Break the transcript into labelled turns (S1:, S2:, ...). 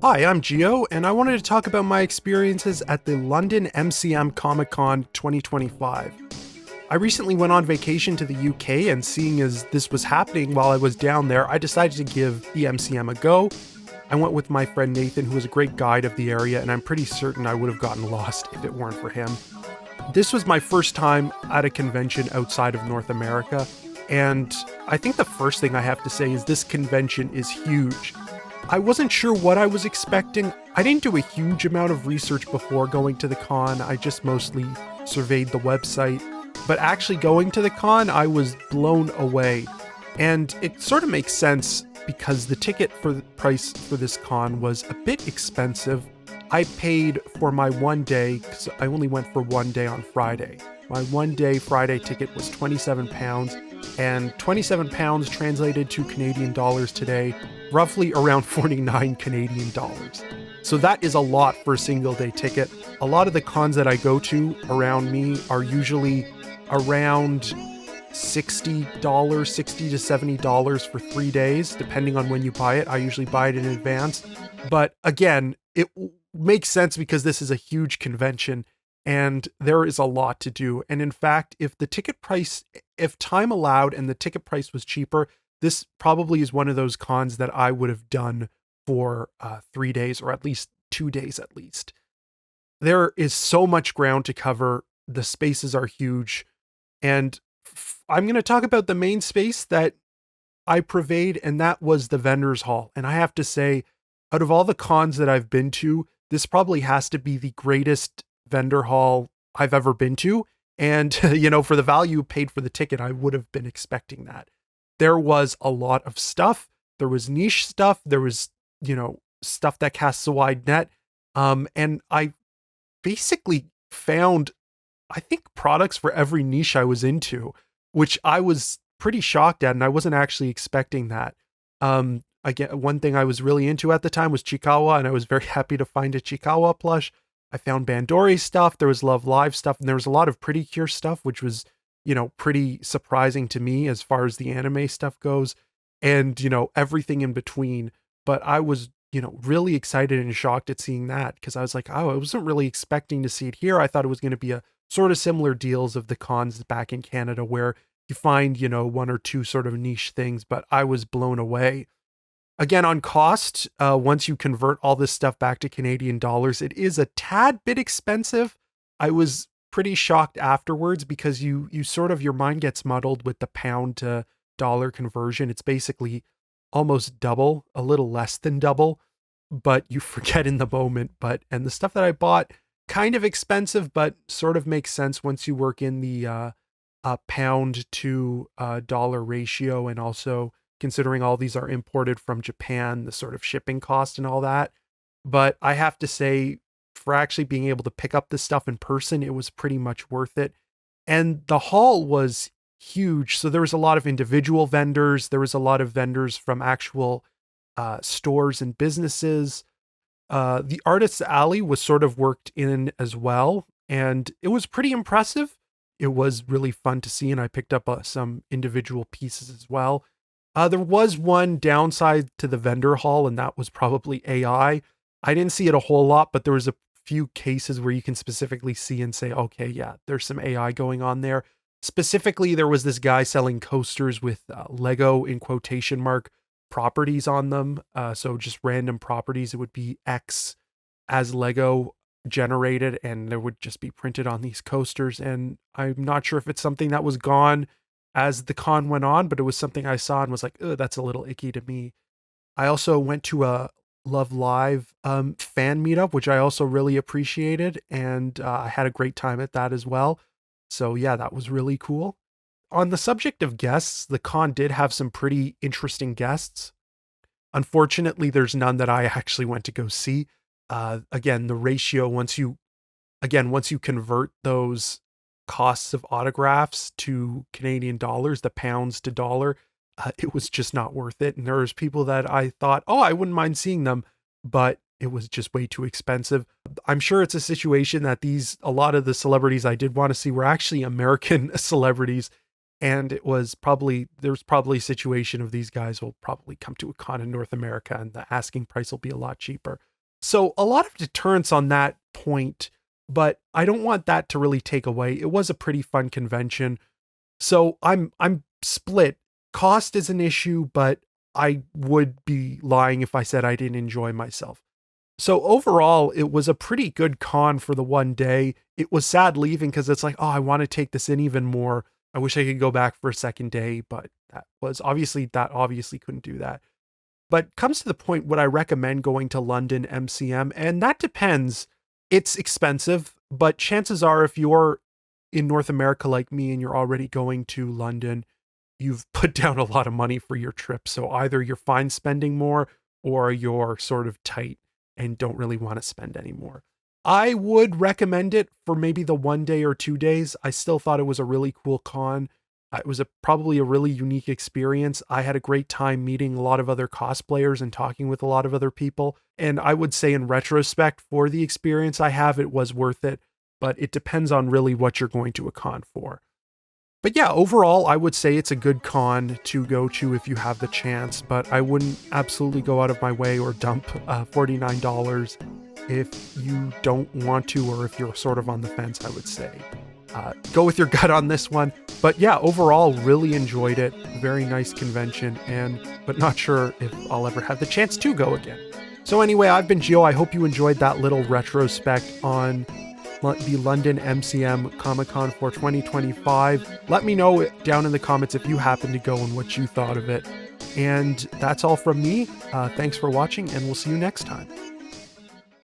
S1: Hi, I'm Geoh, and I wanted to talk about my experiences at the London MCM Comic Con 2025. I recently went on vacation to the UK, and seeing as this was happening while I was down there, I decided to give the MCM a go. I went with my friend Nathan, who was a great guide of the area, and I'm pretty certain I would have gotten lost if it weren't for him. This was my first time at a convention outside of North America, and I think the first thing I have to say is this convention is huge. I wasn't sure what I was expecting. I didn't do a huge amount of research before going to the con. I just mostly surveyed the website. But actually going to the con, I was blown away. And it sort of makes sense because the ticket for the price for this con was a bit expensive. I paid for my one day, because I only went for one day on Friday. My one day Friday ticket was £27, and £27 translated to Canadian dollars today, roughly around 49 Canadian dollars. So that is a lot for a single day ticket. A lot of the cons that I go to around me are usually around $60, $60 to $70 for 3 days, depending on when you buy it. I usually buy it in advance. But again, it makes sense because this is a huge convention and there is a lot to do. And in fact, if the ticket price, if time allowed and the ticket price was cheaper, this probably is one of those cons that I would have done for 3 days, or at least 2 days at least. There is so much ground to cover. The spaces are huge. And I'm going to talk about the main space that I pervade, and that was the vendors hall. And I have to say, out of all the cons that I've been to, this probably has to be the greatest vendor hall I've ever been to. And, for the value paid for the ticket, I would have been expecting that. There was a lot of stuff. There was niche stuff. There was, stuff that casts a wide net. And I basically found, I think, products for every niche I was into, which I was pretty shocked at, and I wasn't actually expecting that. Again, one thing I was really into at the time was Chiikawa, and I was very happy to find a Chiikawa plush. I found Bandori stuff, there was Love Live stuff, and there was a lot of PreCure stuff, which was, pretty surprising to me as far as the anime stuff goes, and, everything in between. But I was, really excited and shocked at seeing that, because I was like, oh, I wasn't really expecting to see it here. I thought it was going to be a sort of similar deals of the cons back in Canada where you find, one or two sort of niche things, but I was blown away. Again, on cost, once you convert all this stuff back to Canadian dollars, it is a tad bit expensive. I was pretty shocked afterwards because you sort of, your mind gets muddled with the pound to dollar conversion. It's basically almost double, a little less than double, but you forget in the moment. And the stuff that I bought, kind of expensive, but sort of makes sense once you work in the pound to dollar ratio, and also considering all these are imported from Japan, the sort of shipping cost and all that. But I have to say, for actually being able to pick up this stuff in person, it was pretty much worth it. And the hall was huge. So there was a lot of individual vendors. There was a lot of vendors from actual stores and businesses. The Artist's Alley was sort of worked in as well, and it was pretty impressive. It was really fun to see, and I picked up some individual pieces as well. There was one downside to the vendor hall, and that was probably AI. I didn't see it a whole lot, but there was a few cases where you can specifically see and say, okay, yeah, there's some AI going on there. Specifically, there was this guy selling coasters with Lego in quotation mark properties on them. So just random properties. It would be X as Lego generated, and there would just be printed on these coasters. And I'm not sure if it's something that was gone as the con went on, but it was something I saw and was like, oh, that's a little icky to me. I also went to a Love Live fan meetup, which I also really appreciated, and I had a great time at that as well. So yeah, that was really cool. On the subject of guests, the con did have some pretty interesting guests. Unfortunately, there's none that I actually went to go see. Again, the ratio, once you convert those costs of autographs to Canadian dollars, the pounds to dollar, it was just not worth it. And there was people that I thought, oh, I wouldn't mind seeing them, but it was just way too expensive. I'm sure it's a situation that a lot of the celebrities I did want to see were actually American celebrities. And there's probably a situation of these guys will probably come to a con in North America and the asking price will be a lot cheaper. So a lot of deterrence on that point, but I don't want that to really take away. It was a pretty fun convention. So I'm split. Cost is an issue, but I would be lying if I said I didn't enjoy myself. So overall, it was a pretty good con for the one day. It was sad leaving because it's like, oh, I want to take this in even more. I wish I could go back for a second day, but that obviously couldn't do that. But comes to the point, would I recommend going to London MCM? And that depends. It's expensive, but chances are if you're in North America like me and you're already going to London, you've put down a lot of money for your trip. So either you're fine spending more or you're sort of tight and don't really want to spend any more. I would recommend it for maybe the 1 day or 2 days. I still thought it was a really cool con. It was probably a really unique experience. I had a great time meeting a lot of other cosplayers and talking with a lot of other people. And I would say in retrospect, for the experience I have, it was worth it. But it depends on really what you're going to a con for. But yeah, overall, I would say it's a good con to go to if you have the chance, but I wouldn't absolutely go out of my way or dump $49 if you don't want to, or if you're sort of on the fence, I would say. Go with your gut on this one. But yeah, overall, really enjoyed it. Very nice convention, but not sure if I'll ever have the chance to go again. So anyway, I've been Geoh. I hope you enjoyed that little retrospect on the London MCM Comic-Con for 2025. Let me know down in the comments if you happen to go and what you thought of it. And that's all from me. Thanks for watching, and we'll see you next time.